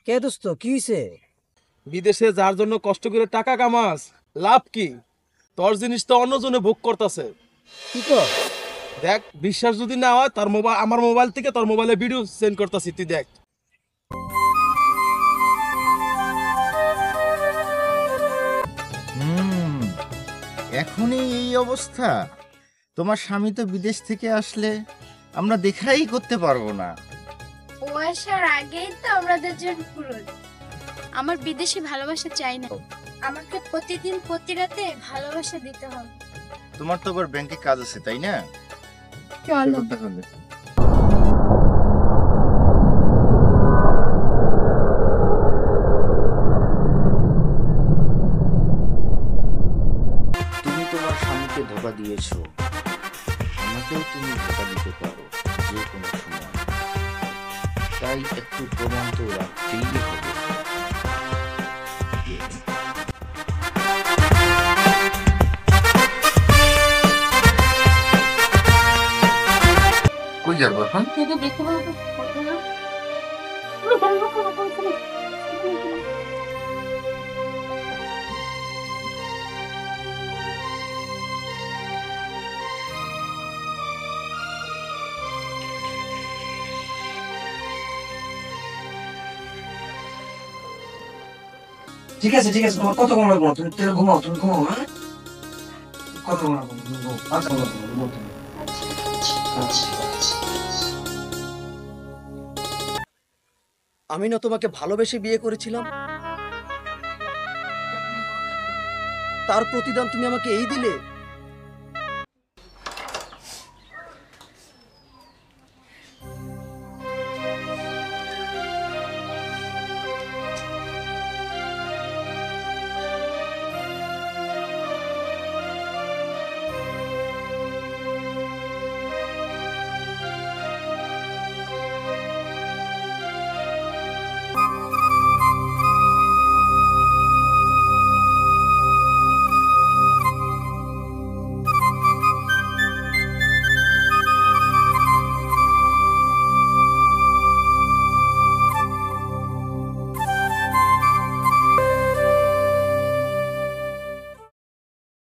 কে দোস্ত, কি হইছে? বিদেশে যার জন্য কষ্ট করে টাকা কামাস, লাভ কি? তোর জিনিস তো অন্যজনে ভোগ করতেছে। কি কর? দেখ, বিশ্বাস যদি না হয় তার মোবাইল, আমার মোবাইল থেকে তোর মোবাইলে ভিডিও সেন্ড করতেছি, তুই দেখ। হুম, এখনই এই অবস্থা? তোমার স্বামী তো বিদেশ থেকে আসলে আমরা দেখাই করতে পারবো না। ও আসার আগেই তো আমাদের জন্য পুরো। আমার বিদেশি ভালোবাসা চাই না, আমাকে প্রতিদিন প্রতি রাতে ভালোবাসা দিতে হবে। তোমার তো আবার ব্যাংকে কাজ আছে, তাই না? চলো। তাহলে তুমি তোমার স্বামীকে ধোকা দিয়েছো, আমাকেও তুমি ধোকা দিতে পারো যে কোনো সময়। তাই একটু প্রমাণ তো রাখতেই হবে। কই যাবো এখন? দেখতে পাবো কত না? ঠিক আছে ঠিক আছে, তোমার কত ঘুম লাগবো না, তুমি তেলে ঘুমাও, তুমি ঘুমাও। হ্যাঁ, কত ঘুম লাগবো না, তুমি ঘুমাও। আচ্ছা ঘুমাও, তুমি ঘুমাও তুমি। আচ্ছা। আমি না তোমাকে ভালোবেসে বিয়ে করেছিলাম, তার প্রতিদান তুমি আমাকে এই দিলে?